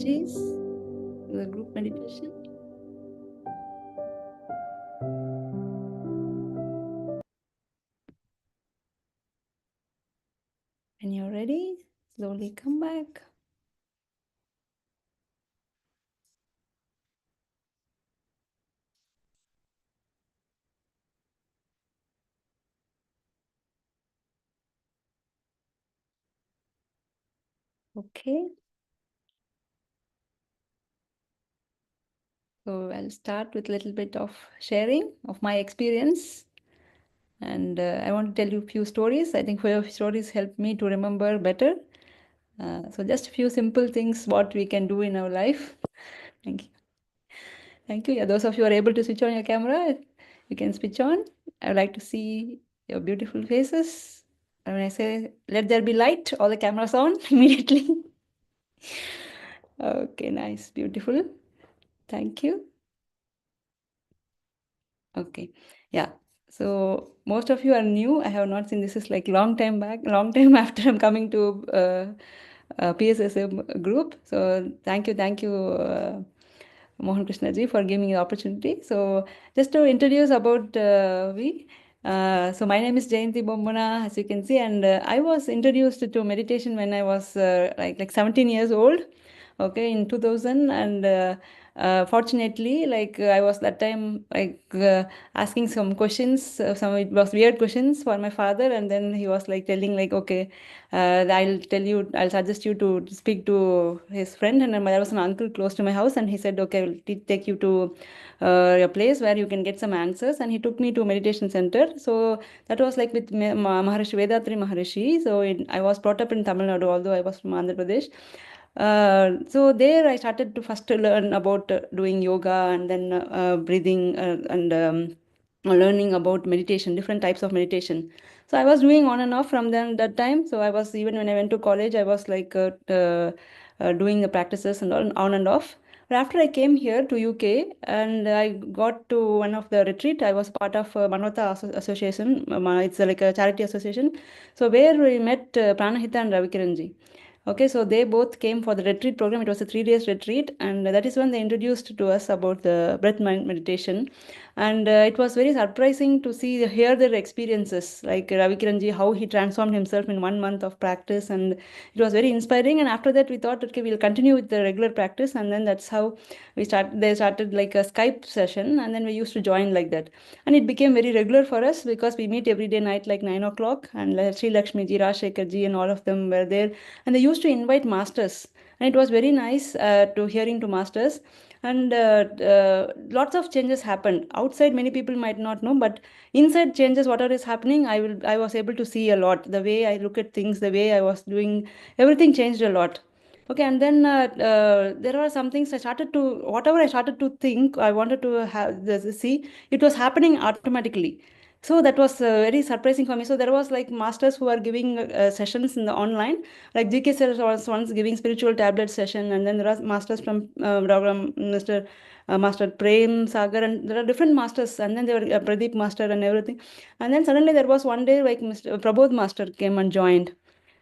energies to the group meditation. When you're ready, slowly come back. Okay. So I'll start with a little bit of sharing of my experience. And I want to tell you a few stories. I think few stories help me to remember better. So just a few simple things what we can do in our life. Thank you. Thank you. Yeah, those of you who are able to switch on your camera, you can switch on. I would like to see your beautiful faces. And when I say let there be light, all the cameras on immediately. Okay, nice, beautiful. Thank you. Okay, yeah. So most of you are new. I have not seen this is like long time back, long time after I'm coming to PSSM group. So thank you, Mohan Krishna ji, for giving me the opportunity. So just to introduce about me. So my name is Jayanti Bombana, as you can see, and I was introduced to meditation when I was like 17 years old. Okay, in 2000, and fortunately, I was that time asking some questions. Some it was weird questions for my father, and then he was like telling like, okay, I'll suggest you to speak to his friend, and there was an uncle close to my house, and he said, okay, I will take you to a place where you can get some answers, and he took me to a meditation center. So that was like with Maharishi Vedatri Maharishi. So I was brought up in Tamil Nadu, although I was from Andhra Pradesh. So there I started to first learn about doing yoga, and then breathing, and learning about meditation, different types of meditation. So I was doing on and off from then that time. So I was, even when I went to college, I was doing the practices and on and off. But after I came here to UK and I got to one of the retreat, I was part of Manvata Association. It's like a charity association. So where we met Pranahita and Ravikiranji. Okay, so they both came for the retreat program. It was a 3 days retreat, and that is when they introduced to us about the breath mind meditation. And it was very surprising to hear their experiences, like Ravi Kiranji, how he transformed himself in 1 month of practice, and it was very inspiring. And after that, we thought, okay, we'll continue with the regular practice, and then that's how we started. They started like a Skype session, and then we used to join like that, and it became very regular for us because we meet every day night like 9 o'clock, and Sri Lakshmi ji, Rajshekhar ji, and all of them were there, and they used to invite masters, and it was very nice to hearing to masters. And lots of changes happened outside. Many people might not know, but inside changes, whatever is happening, I was able to see a lot. The way I look at things, the way I was doing, everything changed a lot. Okay, and then there are some things I started to, whatever I started to think, I wanted to see, it was happening automatically. So that was very surprising for me. So there was like masters who are giving sessions in the online, like GK sir was once giving spiritual tablet session, and then there are masters from Mr. Master Prem Sagar, and there are different masters, and then there were Pradeep Master and everything. And then suddenly there was one day like Mr. Prabodh Master came and joined.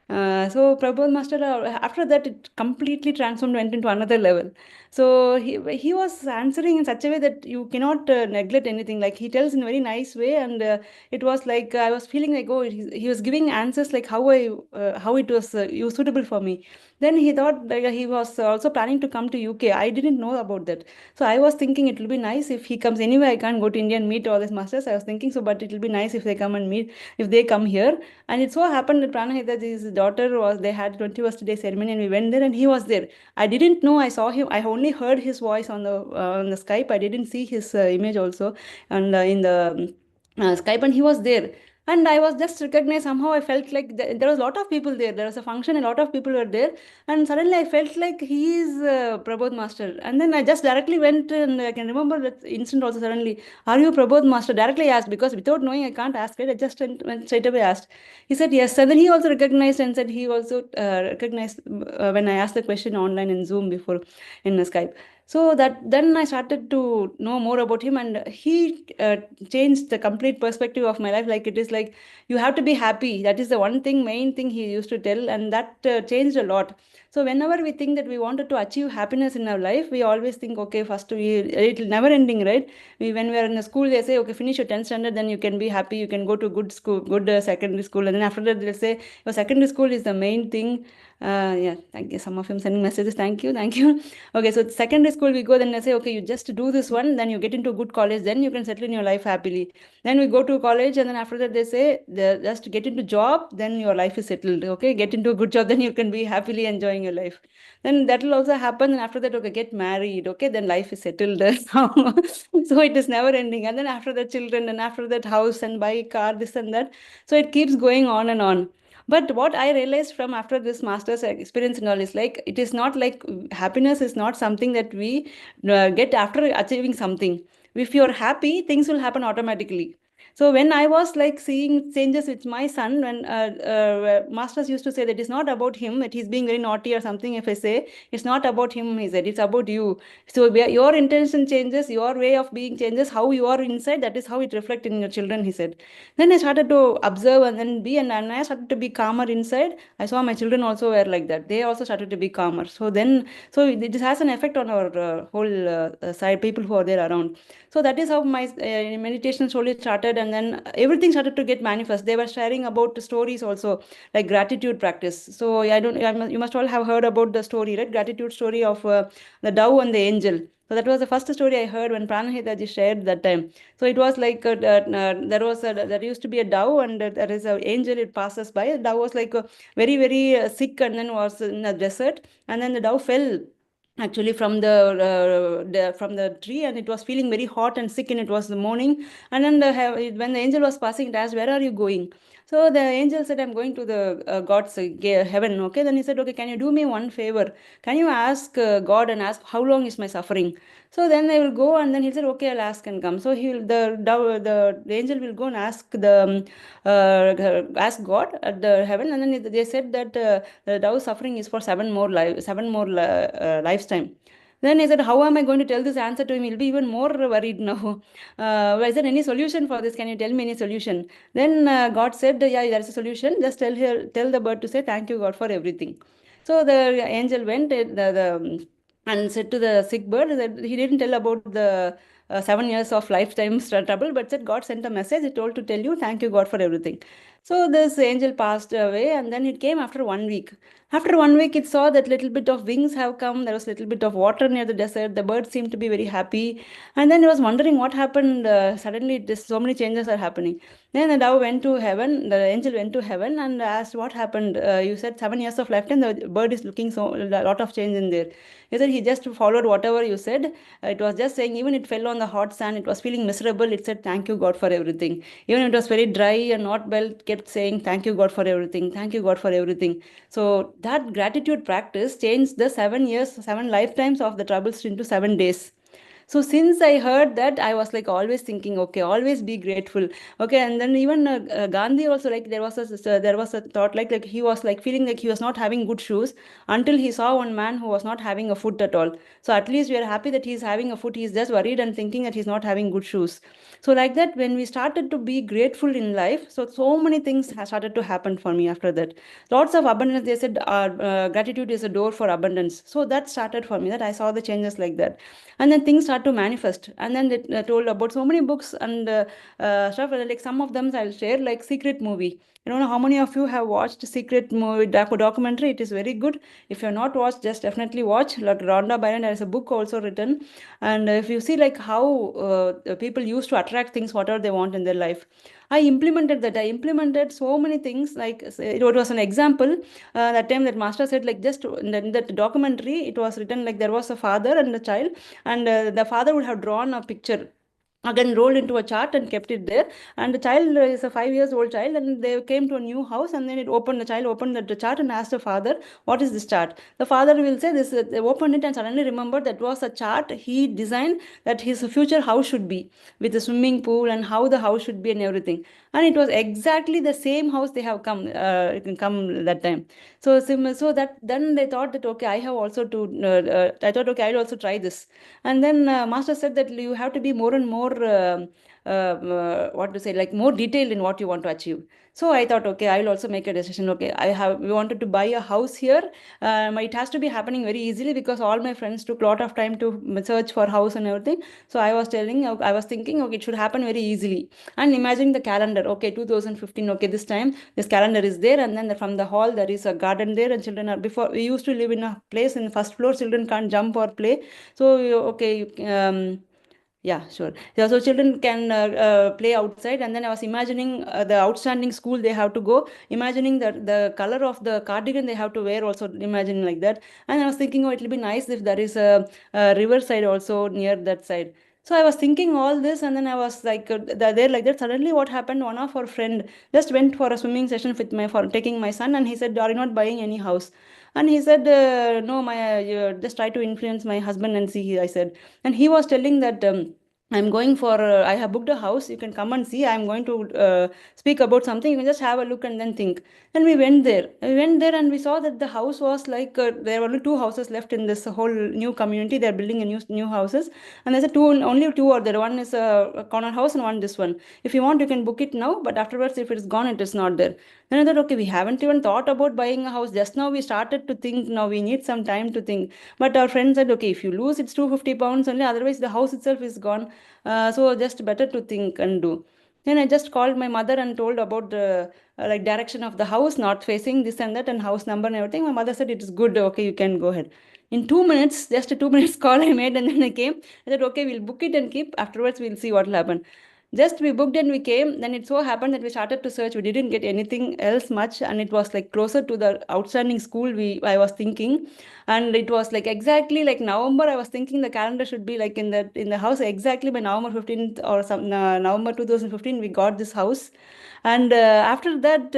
So Prabodh Master, after that, it completely transformed, went into another level. So he was answering in such a way that you cannot neglect anything. Like he tells in a very nice way, and it was like I was feeling like, oh, he was giving answers like how it was suitable for me. Then he thought like, he was also planning to come to UK. I didn't know about that. So I was thinking it will be nice if he comes. Anyway, I can't go to India and meet all these masters. I was thinking so, but it will be nice if they come and meet, if they come here. And it so happened that Pranahitaji's daughter was, they had 21st day ceremony, and we went there and he was there. I didn't know, I saw him, I only heard his voice on the Skype. I didn't see his image also, and in the Skype, and he was there. And I was just recognized somehow. I felt like there was a lot of people there. There was a function, a lot of people were there, and suddenly I felt like he is Prabodh Master. And then I just directly went, and I can remember that instant also. Suddenly, are you Prabodh Master? Directly asked, because without knowing I can't ask it. I just went straight away asked. He said yes, and then he also recognized and said he also recognized when I asked the question online in Zoom before in Skype. So that then I started to know more about him, and he changed the complete perspective of my life. Like it is like you have to be happy. That is the one thing, main thing he used to tell, and that changed a lot. So whenever we think that we wanted to achieve happiness in our life, we always think, okay, first it's never ending, right? When we are in a school, they say, okay, finish your 10th standard, then you can be happy, you can go to good school, good secondary school, and then after that they'll say your secondary school is the main thing. Yeah, thank you. Some of them sending messages. Thank you, thank you. Okay, so secondary school we go, then they say, okay, you just do this one, then you get into a good college, then you can settle in your life happily. Then we go to college, and then after that they say, just get into job, then your life is settled. Okay, get into a good job, then you can be happily enjoying your life. Then that will also happen. And after that, okay, get married. Okay, then life is settled. So it is never ending. And then after that, children, and after that, house and buy car, this and that. So it keeps going on and on. But what I realized from after this master's experience and all is like, it is not like happiness is not something that we get after achieving something. If you're happy, things will happen automatically. So when I was like seeing changes with my son, when masters used to say that it's not about him, that he's being very naughty or something. If I say it's not about him, he said it's about you. So your intention changes, your way of being changes, how you are inside. That is how it reflects in your children. He said. Then I started to observe and then be, and I started to be calmer inside. I saw my children also were like that. They also started to be calmer. So then, so it has an effect on our whole side, people who are there around. So that is how my meditation slowly started, and then everything started to get manifest. They were sharing about the stories also, like gratitude practice. So I don't, you must all have heard about the story, right? Gratitude story of the dove and the angel. So that was the first story I heard when Pranahitaji shared that time. So it was like there used to be a dove, and there is an angel. It passes by. The dove was like very very sick, and then was in a desert, and then the dove fell actually from from the tree, and it was feeling very hot and sick, and it was the morning. And then when the angel was passing, it asked, where are you going? So the angel said, I'm going to the god's heaven. Okay, then he said, okay, can you do me one favor? Can you ask God and ask how long is my suffering? So then they will go, and then he said, okay, I'll ask and come. So he will, the angel will go and ask God at the heaven, and then they said that the dove suffering is for 7 more lifetime. Then he said, how am I going to tell this answer to him? He'll be even more worried now. Is there any solution for this? Can you tell me any solution? Then God said, yeah, there's a solution. Just tell the bird to say, thank you, God, for everything. So the angel went and said to the sick bird that he didn't tell about the 7 years of lifetime trouble, but said God sent a message. He told to tell you, thank you, God, for everything. So this angel passed away, and then it came after 1 week. After 1 week, it saw that little bit of wings have come. There was little bit of water near the desert. The bird seemed to be very happy, and then it was wondering what happened. Suddenly, so many changes are happening. Then the dove went to heaven. The angel went to heaven and asked, "What happened? You said 7 years of lifetime. The bird is looking so a lot of change in there." He said he just followed whatever you said. It was just saying, even it fell on the hot sand. It was feeling miserable. It said, "Thank you, God, for everything." Even it was very dry and not well, kept saying, "Thank you, God, for everything. Thank you, God, for everything." So that gratitude practice changed the 7 years, 7 lifetimes of the troubles into 7 days. So since I heard that, I was like always thinking, okay, always be grateful. Okay, and then even Gandhi also, like there was a thought like he was like feeling like he was not having good shoes until he saw one man who was not having a foot at all. So at least we are happy that he's having a foot. He's just worried and thinking that he's not having good shoes. So like that, when we started to be grateful in life, so many things have started to happen for me after that. Lots of abundance. They said gratitude is a door for abundance. So that started for me. That I saw the changes like that, and then things start to manifest. And then they told about so many books and stuff, like some of them I'll share, like Secret movie. I don't know how many of you have watched Secret movie documentary. It is very good. If you're not watched, just definitely watch. Like Rhonda Byrne has a book also written, and if you see like how people used to attract things whatever they want in their life, I implemented that. I implemented so many things. Like it was an example. That time that master said, like, just in that documentary, it was written like there was a father and a child, and the father would have drawn a picture again rolled into a chart and kept it there. And the child is a 5 years old child, and they came to a new house, and then the child opened the chart and asked the father, what is this chart? The father will say this, they opened it and suddenly remembered that was a chart he designed, that his future house should be, with a swimming pool and how the house should be and everything. And it was exactly the same house they have come that time. So that then they thought that, okay, I have also to I thought, okay, I'll also try this. And then master said that you have to be more and more what to say, like more detailed in what you want to achieve. So I thought, okay, I will also make a decision. Okay, we wanted to buy a house here. It has to be happening very easily, because all my friends took a lot of time to search for house and everything. So I was thinking, okay, it should happen very easily. And imagining the calendar, okay, 2015, okay, this time this calendar is there, and then from the hall there is a garden there, and children are, before we used to live in a place in the first floor, children can't jump or play. So okay, yeah, sure. Yeah, so children can play outside, and then I was imagining the outstanding school they have to go, imagining that the color of the cardigan they have to wear, also imagining like that. And I was thinking, oh, it'll be nice if there is a riverside also near that side. So I was thinking all this, and then I was like, there like that. Suddenly, what happened? One of our friend just went for a swimming session with for taking my son, and he said, "Are you not buying any house?" And he said, "No, just try to influence my husband and see." I said, and he was telling that. I'm going for, I have booked a house. You can come and see. I'm going to speak about something. You can just have a look and then think. And we went there. We went there and we saw that the house was like, there were only two houses left in this whole new community. They're building a new houses. And there's only two are there. One is a corner house and one this one. If you want, you can book it now. But afterwards, if it's gone, it is not there. Then I thought, okay, we haven't even thought about buying a house. Just now we started to think. Now we need some time to think. But our friend said, okay, if you lose, it's 250 pounds only. Otherwise, the house itself is gone. So just better to think and do. Then I just called my mother and told about the like direction of the house, north facing, this and that, and house number and everything. My mother said it is good. Okay, you can go ahead. In 2 minutes, just a 2 minutes call I made, and then I came. I said, okay, we'll book it and keep. Afterwards, we'll see what will happen. Just we booked and we came. Then it so happened that we started to search. We didn't get anything else much, and it was like closer to the outstanding school we I was thinking. And it was like exactly like November. I was thinking the calendar should be like in the house exactly by November 15th or some November 2015 we got this house. And after that,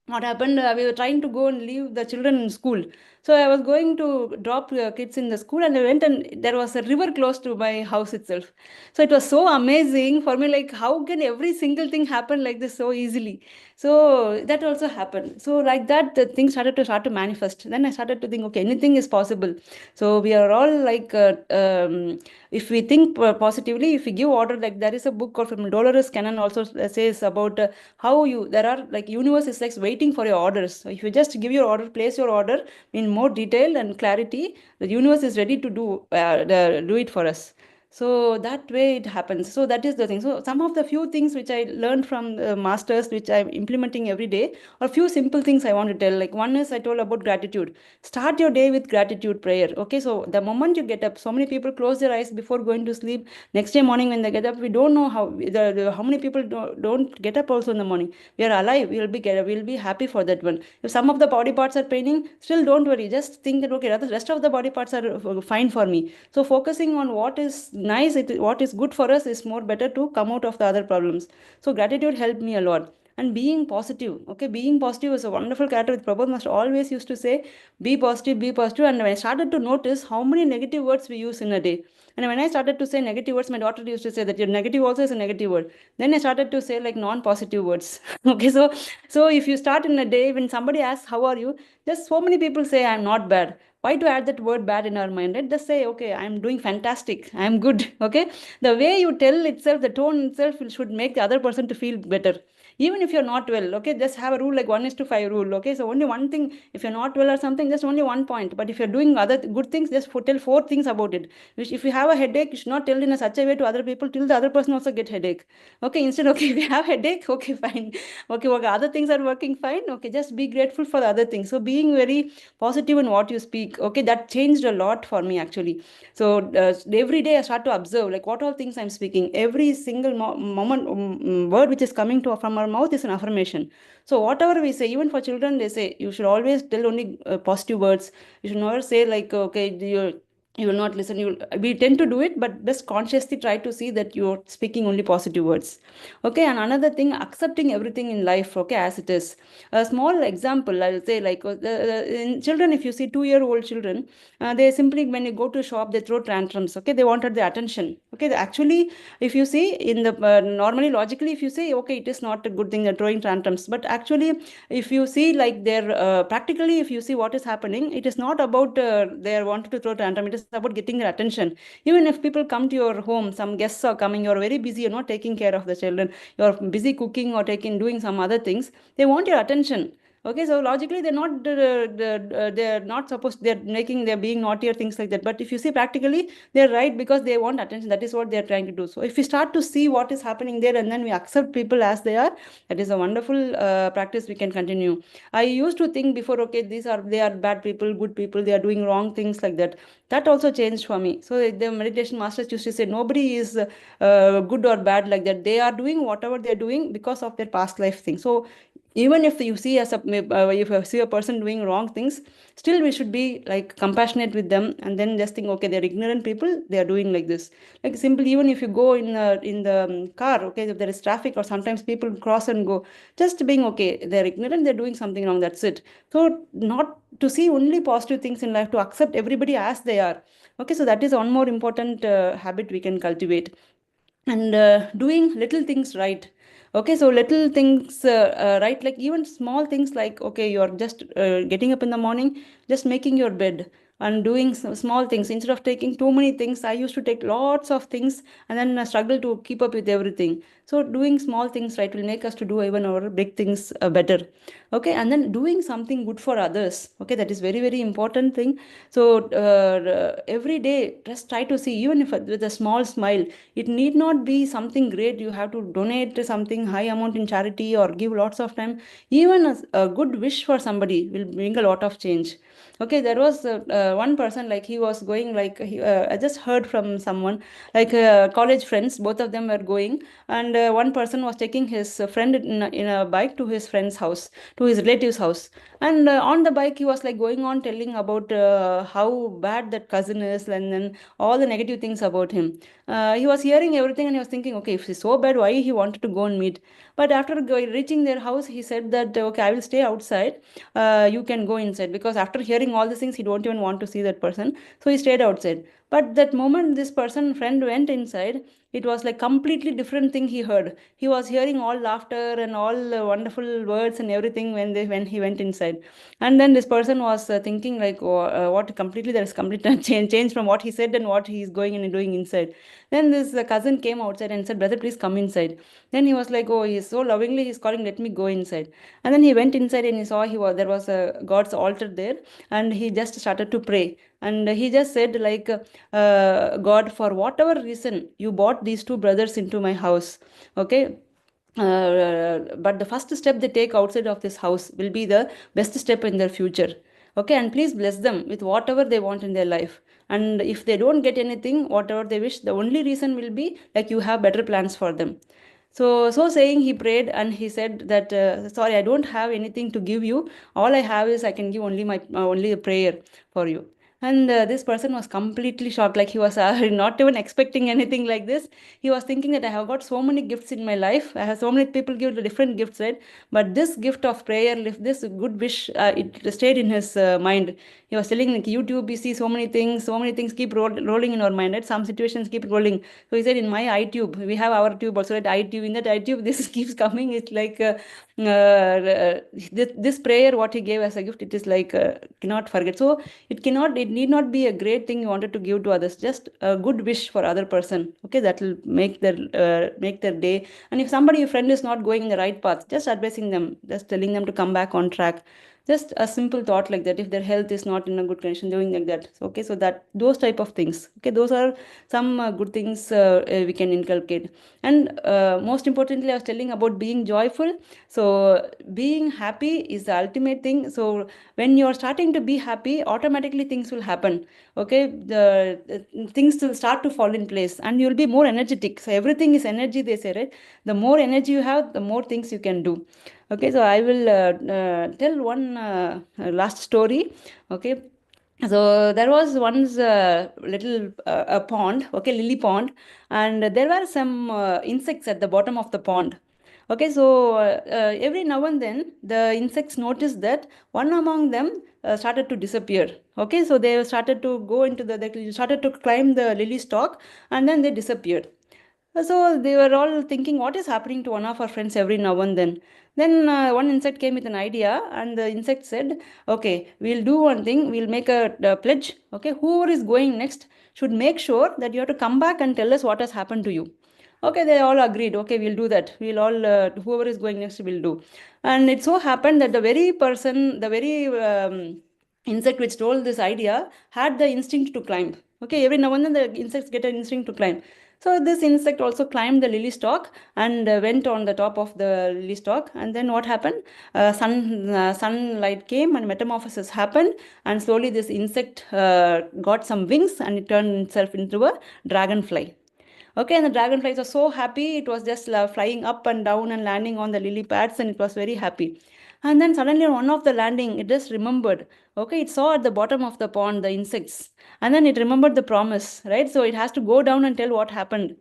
what happened, we were trying to go and leave the children in school. So I was going to drop kids in the school, and I went, and there was a river close to my house itself. So it was so amazing for me, like how can every single thing happen like this so easily. So that also happened. So like that, the things start to manifest. Then I started to think, okay, anything is possible. So we are all like, if we think positively, if we give order, like there is a book called from Dolores Cannon also says about how there are like universe is like waiting for your orders. So if you just give your order, place your order in more detail and clarity, the universe is ready to do it for us. So that way it happens. So that is the thing. So some of the few things which I learned from the masters, which I'm implementing every day, or few simple things I want to tell. Like one is I told about gratitude. Start your day with gratitude prayer. Okay, so the moment you get up, so many people close their eyes before going to sleep. Next day morning when they get up, we don't know how many people don't get up also in the morning. We are alive. We'll be happy for that one. If some of the body parts are paining, still don't worry. Just think that, okay, the rest of the body parts are fine for me. So focusing on what is nice, what is good for us is more better to come out of the other problems. So gratitude helped me a lot. And being positive, okay, being positive is a wonderful character. With Prabhupada must always used to say, be positive, be positive. And when I started to notice how many negative words we use in a day, and when I started to say negative words, my daughter used to say that your negative also is a negative word. Then I started to say like non-positive words. Okay, so if you start in a day, when somebody asks how are you, just so many people say I'm not bad. Why to add that word bad in our mind? Right? Just say, okay, I'm doing fantastic, I'm good. Okay, the way you tell itself, the tone itself should make the other person to feel better. Even if you're not well, okay, just have a rule like 1:5 rule. Okay, so only one thing, if you're not well or something, just only one point. But if you're doing other good things, just tell four things about it. Which if you have a headache, you should not tell in a such a way to other people till the other person also get headache. Okay, instead, okay, if you have headache, okay, fine. Okay, other things are working fine. Okay, just be grateful for the other things. So being very positive in what you speak, okay, that changed a lot for me actually. So every day I start to observe like what all things I'm speaking. Every single moment, word which is coming to from our mouth is an affirmation. So whatever we say, even for children, they say you should always tell only positive words. You should never say like, okay, you will not listen. We tend to do it, but just consciously try to see that you're speaking only positive words. Okay, and another thing, accepting everything in life, okay, as it is. A small example, I'll say, like in children, if you see 2-year-old children, they simply, when you go to a shop, they throw tantrums. Okay, they wanted the attention. Okay, actually, if you see in the normally, logically, if you say, okay, it is not a good thing they're throwing tantrums, but actually, if you see, like, they're practically, if you see what is happening, it is not about they are wanted to throw tantrum. It is about getting their attention. Even if people come to your home, some guests are coming, you're very busy, you're not taking care of the children, you're busy cooking or taking doing some other things, they want your attention. Okay, so logically they're not supposed, they're being naughty or things like that. But if you see practically, they're right, because they want attention. That is what they're trying to do. So if we start to see what is happening there, and then we accept people as they are, that is a wonderful practice we can continue. I used to think before, okay, they are bad people, good people, they are doing wrong things like that. That also changed for me. So the meditation masters used to say nobody is good or bad like that. They are doing whatever they're doing because of their past life thing. So even if you see as a if you see a person doing wrong things, still we should be like compassionate with them, and then just think, okay, they're ignorant people, they are doing like this. Like simply, even if you go in the car, okay, if there is traffic or sometimes people cross and go, just being okay, they're ignorant, they're doing something wrong, that's it. So not to see only positive things in life, to accept everybody as they are. Okay, so that is one more important habit we can cultivate. And doing little things right. Okay, so little things right, like even small things, like, okay, you're just getting up in the morning, just making your bed, and doing some small things instead of taking too many things. I used to take lots of things, and then struggle to keep up with everything. So doing small things right will make us to do even our big things better. Okay, and then doing something good for others. Okay, that is very, very important thing. So every day, just try to see, even if with a small smile. It need not be something great. You have to donate something high amount in charity or give lots of time. Even a good wish for somebody will bring a lot of change. Okay, there was one person, like he was going, like I just heard from someone, like college friends, both of them were going, and one person was taking his friend in a bike to his friend's house, to his relative's house. And on the bike, he was like going on telling about how bad that cousin is, and then all the negative things about him. He was hearing everything, and he was thinking, okay, if he's so bad, why he wanted to go and meet. But after reaching their house, he said that, okay, I will stay outside, you can go inside, because after hearing all these things, he don't even want to see that person. So he stayed outside. But that moment this person friend went inside, it was like completely different thing he heard. He was hearing all laughter and all wonderful words and everything when he went inside. And then this person was thinking, like, oh, what, completely there is complete change from what he said and what he is going and doing inside. Then this cousin came outside and said, brother, please come inside. Then he was like, oh, he's so lovingly he's calling, let me go inside. And then he went inside, and he saw, there was a God's altar there, and he just started to pray. And he just said, like, God, for whatever reason you brought these two brothers into my house, okay, but the first step they take outside of this house will be the best step in their future. Okay, and please bless them with whatever they want in their life. And if they don't get anything, whatever they wish, the only reason will be like you have better plans for them. So saying, he prayed, and he said that, sorry, I don't have anything to give you. All I have is I can give only my only a prayer for you. And this person was completely shocked, like he was not even expecting anything like this. He was thinking that I have got so many gifts in my life. I have so many people give the different gifts, right? But this gift of prayer, this good wish, it stayed in his mind. He was telling, like, YouTube, we see so many things keep rolling in our mind, right? Some situations keep rolling. So he said, in my iTube, we have our tube also, that iTube, in that iTube, this keeps coming. It's like this prayer, what he gave as a gift, it is like, cannot forget. So it need not be a great thing you wanted to give to others, just a good wish for other person. Okay, that will make their day. And if somebody, your friend, is not going in the right path, just advising them, just telling them to come back on track. Just a simple thought like that. If their health is not in a good condition, doing like that. So, okay, so that those type of things, okay, those are some good things we can inculcate. And most importantly, I was telling about being joyful. So being happy is the ultimate thing. So when you're starting to be happy, automatically things will happen. Okay, the things will start to fall in place, and you'll be more energetic. So everything is energy, they say, right? The more energy you have, the more things you can do. Okay, so I will tell one last story. Okay, So there was once a little a pond, okay, lily pond, and there were some insects at the bottom of the pond. Okay, so every now and then the insects noticed that one among them started to disappear. Okay, so they started to go into they started to climb the lily stalk, and then they disappeared. So they were all thinking, what is happening to one of our friends every now and then? Then one insect came with an idea, and the insect said, okay, we'll do one thing, we'll make a pledge. Okay, whoever is going next should make sure that you have to come back and tell us what has happened to you. Okay, they all agreed. Okay, we'll do that. We'll all, whoever is going next, will do. And it so happened that the very person, the very insect which told this idea had the instinct to climb. Okay, every now and then the insects get an instinct to climb. So this insect also climbed the lily stalk and went on the top of the lily stalk. And then what happened? Sunlight came and metamorphosis happened. And slowly this insect got some wings and it turned itself into a dragonfly. Okay, and the dragonflies were so happy. It was just flying up and down and landing on the lily pads, and it was very happy. And then suddenly, on one of the landing, it just remembered. Okay, it saw at the bottom of the pond the insects, and then it remembered the promise, right? So it has to go down and tell what happened.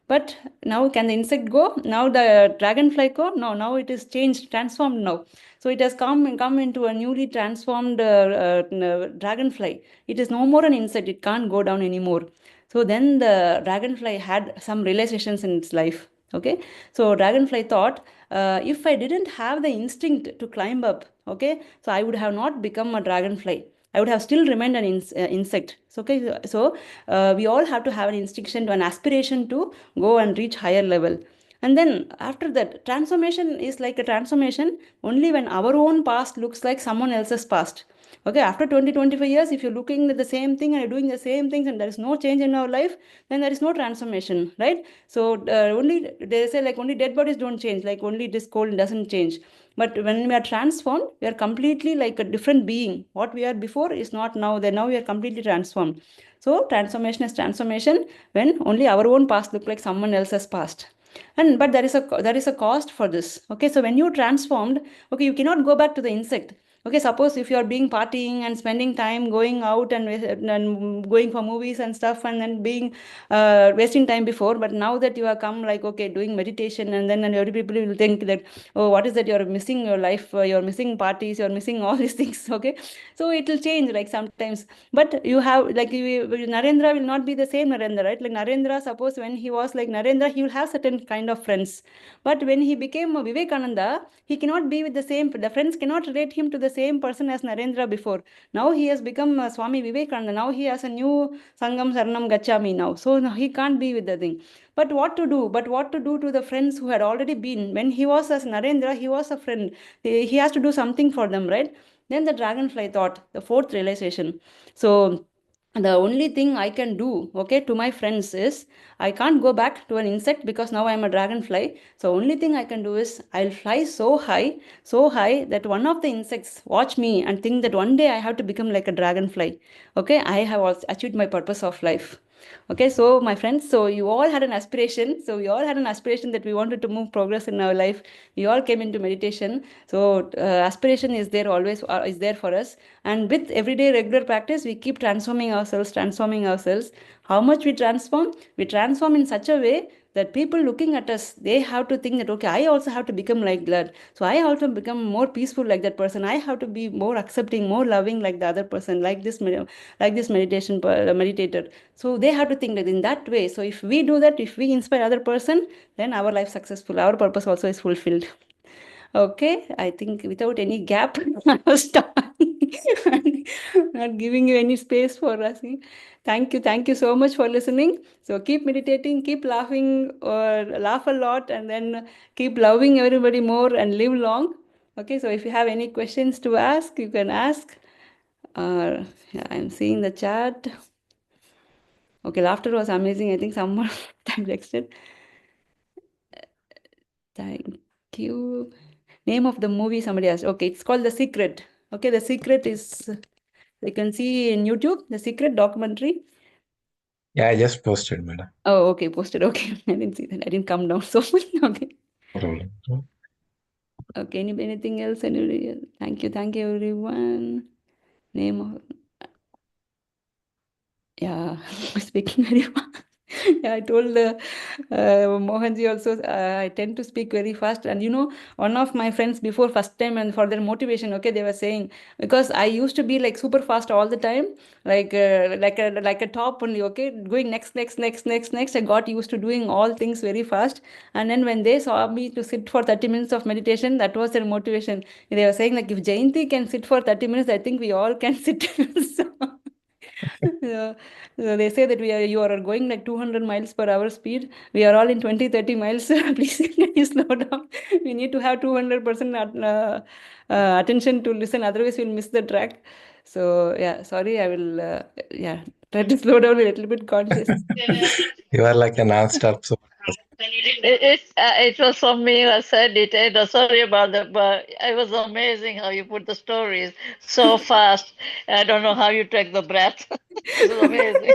But now, can the insect go? Now the dragonfly go? No, now it is changed, transformed now. So it has come into a newly transformed dragonfly. It is no more an insect. It can't go down anymore. So then the dragonfly had some realizations in its life. Okay, so dragonfly thought, if I didn't have the instinct to climb up, okay, so I would have not become a dragonfly. I would have still remained an insect. So, okay, so we all have to have an instinction, an aspiration to go and reach higher level. And then after that, transformation is like a transformation only when our own past looks like someone else's past. Okay, after 20-25 years, if you're looking at the same thing and you're doing the same things and there is no change in our life, then there is no transformation, right? So only they say like only dead bodies don't change, like only this cold doesn't change. But when we are transformed, we are completely like a different being. What we are before is not now. Then now we are completely transformed. So transformation is transformation when only our own past look like someone else's past. And but there is a cost for this. Okay, so when you transformed, okay, you cannot go back to the insect. Okay, suppose if you are being partying and spending time going out and going for movies and stuff and then being wasting time before, but now that you have come like okay doing meditation and every people will think that oh what is that you're missing your life, you're missing parties, you're missing all these things. Okay, so it will change like sometimes, but you have like Narendra will not be the same Narendra, right? Like Narendra, suppose when he was like Narendra, he will have certain kind of friends, but when he became Vivekananda, he cannot be with the friends cannot relate him to the same person as Narendra before. Now he has become Swami Vivekananda. Now he has a new Sangam Saranam Gachami now. So now he can't be with the thing. But what to do? But what to do to the friends who had already been? When he was as Narendra, he was a friend. He has to do something for them, right? Then the dragonfly thought, the fourth realization. So the only thing I can do, okay, to my friends is I can't go back to an insect because now I'm a dragonfly. So only thing I can do is I'll fly so high that one of the insects watch me and think that one day I have to become like a dragonfly. Okay, I have also achieved my purpose of life. Okay, so my friends, so you all had an aspiration. So we all had an aspiration that we wanted to move progress in our life. We all came into meditation. So aspiration is there always is there for us. And with everyday regular practice, we keep transforming ourselves, transforming ourselves. How much we transform? We transform in such a way that people looking at us, they have to think that okay, I also have to become like that. So I also become more peaceful like that person. I have to be more accepting, more loving like the other person, like this meditator. So they have to think that in that way. So if we do that, if we inspire other person, then our life successful, our purpose also is fulfilled. Okay, I think without any gap, I was talking, not giving you any space for asking. Thank you so much for listening. So keep meditating, keep laughing or laugh a lot, and then keep loving everybody more and live long. Okay, so if you have any questions to ask, you can ask. Yeah, I'm seeing the chat. Okay, laughter was amazing. I think someone texted. Thank you. Name of the movie somebody asked. Okay, it's called The Secret. Okay, The Secret is, you can see in YouTube, The Secret documentary. Yeah, I just posted, madam. Oh, okay, posted. Okay, I didn't see that. I didn't come down so much. Okay. No problem. Okay, anything else? Anybody else? Thank you, everyone. Name of Yeah, speaking very fast. Yeah, I told Mohanji also, I tend to speak very fast. And one of my friends before first time and for their motivation, okay, they were saying, because I used to be like super fast all the time, like a top only, okay, going next, next, next, next, next. I got used to doing all things very fast. And then when they saw me to sit for 30 minutes of meditation, that was their motivation. They were saying like, if Jayanti can sit for 30 minutes, I think we all can sit. So, yeah. So they say that you are going like 200 miles per hour speed. We are all in 20, 30 miles. Please can you slow down? We need to have 200% attention to listen. Otherwise, we'll miss the track. So yeah, sorry. I will yeah try to slow down a little bit conscious. You are like a non-stop. So It was from me who said it. Sorry about that, but it was amazing how you put the stories so fast. I don't know how you take the breath. This is amazing.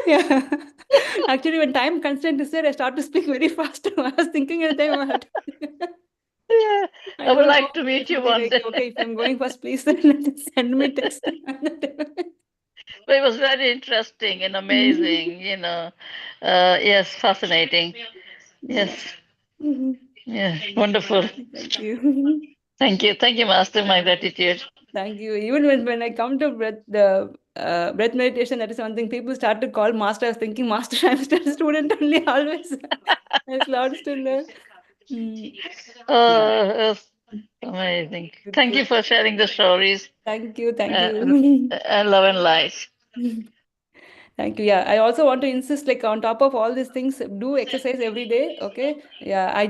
Yeah. Actually, when time constraint is there, I start to speak very fast. I was thinking at the time I had to. Yeah, I I would told like Mohan to meet you yesterday, one like, day. okay, if I'm going first, please send me text. But it was very interesting and amazing. Yes, fascinating. Yeah. Yes, Mhm. yeah, wonderful. Thank you. Thank you, Master. My gratitude. Thank you. Even when I come to breath meditation, that is one thing people start to call master. I was thinking, master, I'm still a student only, always. There's lot still there. Mm, yeah, Yes, amazing. good, Thank you good. for sharing the stories. Thank you, thank Uh, you. love and light. Thank you. Yeah, I also want to insist, like on top of all these things, do exercise every day. Okay. Yeah,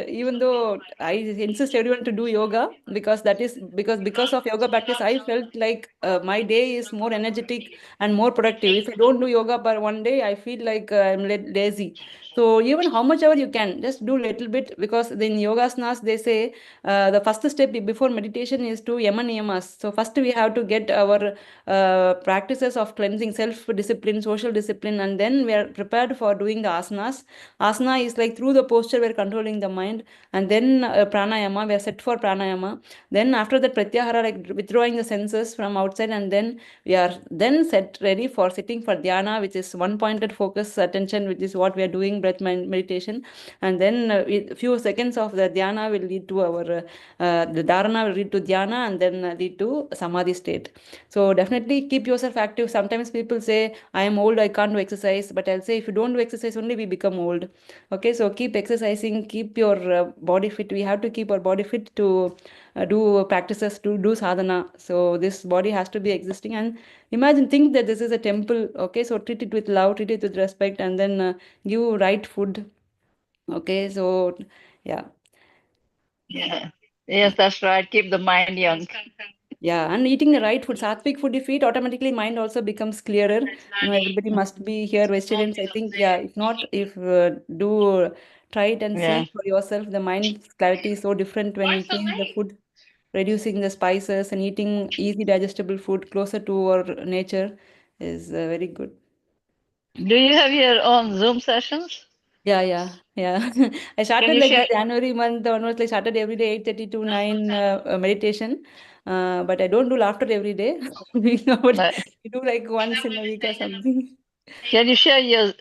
even though I insist everyone to do yoga because that is because of yoga practice, I felt like my day is more energetic and more productive. If I don't do yoga per one day, I feel like I'm lazy. So even how much ever you can, just do little bit because in yogasanas they say the first step before meditation is to yama niyamas. So first we have to get our practices of cleansing, self discipline, social discipline, and then we are prepared for doing the asanas. Asana is like through the posture we're controlling the mind, and then pranayama, we are set for pranayama. Then after that pratyahara, like withdrawing the senses from outside, and then we are then set ready for sitting for dhyana, which is one pointed focus attention, which is what we are doing, breath meditation. And then few seconds of the dhyana will lead to our the dharana will lead to dhyana, and then lead to samadhi state. So definitely keep yourself active. Sometimes people say, I am old, I can't do exercise. But I'll say, if you don't do exercise, only we become old. Okay, so keep exercising, keep your body fit. We have to keep our body fit to do practices, to do sadhana. So this body has to be existing. And imagine, think that this is a temple. Okay, so treat it with love, treat it with respect, and then give right food. Okay, so yeah. Yeah. Yes, that's right. Keep the mind young. Yeah, and eating the right food, sattvic food, if you eat, automatically mind also becomes clearer. Everybody must be here vegetarians. I think, yeah, if not, if do try it and see Yeah. for yourself, the mind's clarity is so different when we change the food, reducing the spices and eating easy digestible food closer to our nature is very good. Do you have your own Zoom sessions? Yeah, yeah, yeah. I Can started you like this share? January month onwards, like started every day 8:30 to 9 meditation. But I don't do laughter every day. But uh, we do like once in a week or something. Can you share your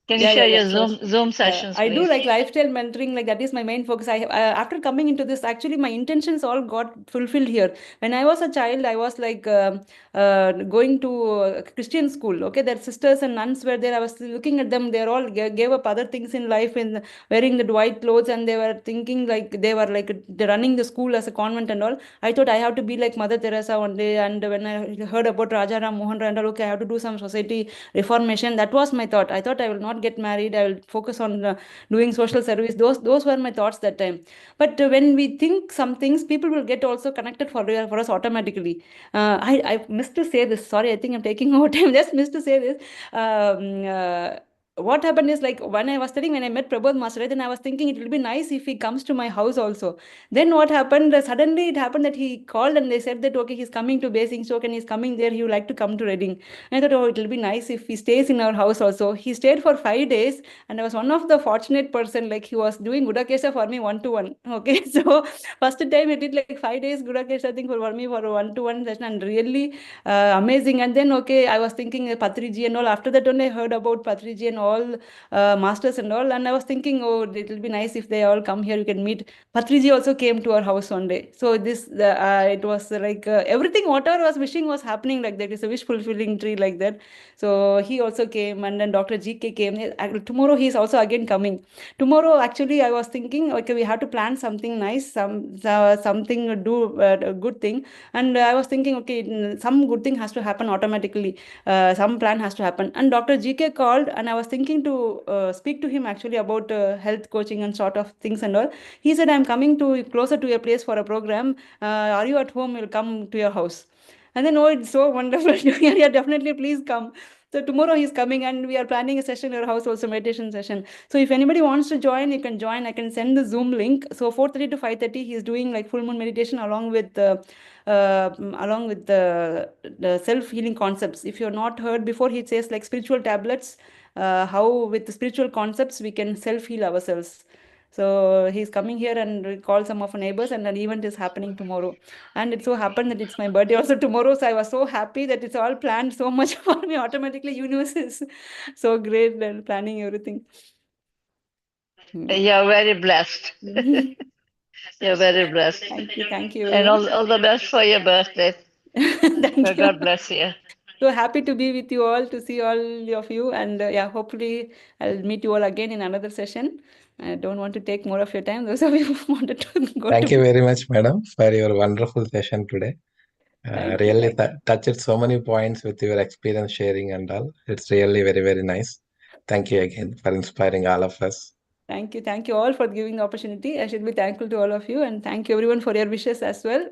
Can you Yeah, yeah, share yeah, your sure. Zoom Yeah, sessions, I do please? like lifestyle mentoring. Like that is my main focus. After coming into this, actually, my intentions all got fulfilled here. When I was a child, I was like going to Christian school. Okay, their sisters and nuns were there. I was looking at them. They all gave up other things in life and wearing the white clothes, and they were thinking like they were like they're running the school as a convent and all. I thought I have to be like Mother Teresa one day. And when I heard about Raja Ram Mohan Rai and all, okay, I have to do some society reformation. That was my thought. I thought I will not get married. I will focus on doing social service. Those were my thoughts that time. But when we think some things, people will get also connected for us automatically. I missed to say this. Sorry, I think I'm taking over time. Just missed to say this. what happened is, like, when I was studying, when I met Prabodh Master, right, then I was thinking it will be nice if he comes to my house also. Then what happened? Suddenly it happened that he called and they said that, okay, he's coming to Basingstoke and he's coming there. He would like to come to Reading. And I thought, oh, it will be nice if he stays in our house also. He stayed for 5 days, and I was one of the fortunate person. Like, he was doing Gudakesha for me 1-to-1. Okay, so first time I did like 5 days Gudakesha thing for me for a 1-to-1 session, and really amazing. And then, okay, I was thinking Patriji and all. After that only I heard about Patriji and all, masters and all, and I was thinking, oh, it will be nice if they all come here, you can meet. Patriji also came to our house one day. So this it was like, everything whatever I was wishing was happening like that. It's a wish fulfilling tree like that. So he also came, and then Dr. GK came. Tomorrow he's also again coming. Tomorrow, actually, I was thinking, okay, we have to plan something nice, something do a good thing. And I was thinking, okay, some good thing has to happen automatically. Some plan has to happen. And Dr. GK called, and I was thinking to speak to him actually about health coaching and sort of things and all. He said, I'm coming to closer to your place for a program. Are you at home? We'll come to your house. And then, oh, it's so wonderful to hear. Yeah, definitely, please come. So tomorrow he's coming, and we are planning a session in your house, also meditation session. So if anybody wants to join, you can join. I can send the Zoom link. So 4:30 to 5:30, he's doing like full moon meditation along with the self healing concepts. If you're not heard before, he says like spiritual tablets. How with the spiritual concepts we can self heal ourselves. So he's coming here, and we call some of our neighbors, and an event is happening tomorrow. And it so happened that it's my birthday also tomorrow. So I was so happy that it's all planned so much for me. Automatically, universe is so great and planning everything. You're very blessed. Mm. You're very blessed. Thank you. Thank you And very much. all the best for your birthday. Thank you. God bless you. So happy to be with you all, to see all of you. And yeah, hopefully I'll meet you all again in another session. I don't want to take more of your time. Those of you who wanted to go Thank to you very much, madam, for your wonderful session today. Thank you. Really Thank you. touched so many points with your experience sharing and all. It's really very, very nice. Thank you again for inspiring all of us. Thank you. Thank you all for giving the opportunity. I should be thankful to all of you, and thank you everyone for your wishes as well.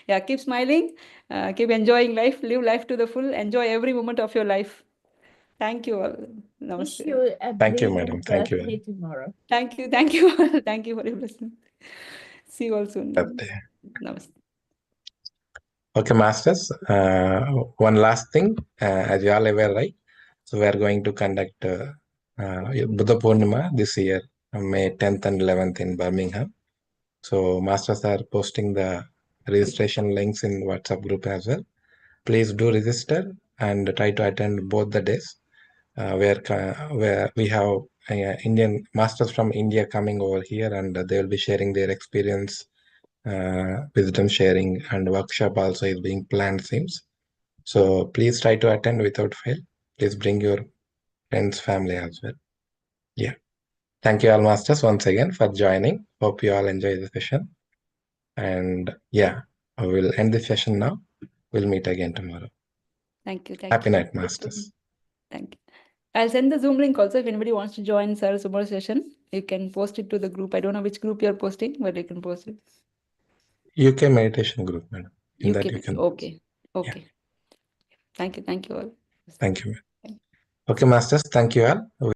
Yeah, keep smiling, keep enjoying life, live life to the full, enjoy every moment of your life. Thank you all. Wish Namaste. you a Thank you, brilliant madam. Thank you. birthday tomorrow. Thank you. Thank you all. Thank you for your blessing. See you all soon. Birthday. Namaste. Okay, masters. One last thing, as you all aware, right? So we are going to conduct Buddha Purnima this year, May 10th and 11th in Birmingham. So masters are posting the registration links in WhatsApp group as well. Please do register and try to attend both the days, where we have Indian masters from India coming over here, and they will be sharing their experience, wisdom sharing, and workshop also is being planned, seems. So please try to attend without fail. Please bring your friends, family as well. Yeah. Thank you all, masters, once again for joining. Hope you all enjoy the session. And yeah, I will end the session now. We'll meet again tomorrow. Thank you. Happy night, masters. Thank you. I'll send the Zoom link also if anybody wants to join Sir tomorrow's session. You can post it to the group. I don't know which group you're posting, but you can post it. UK meditation group, madam. In that you can. Okay. Okay. Yeah. Thank you. Thank you all. Thank you. Okay, masters. Thank you all.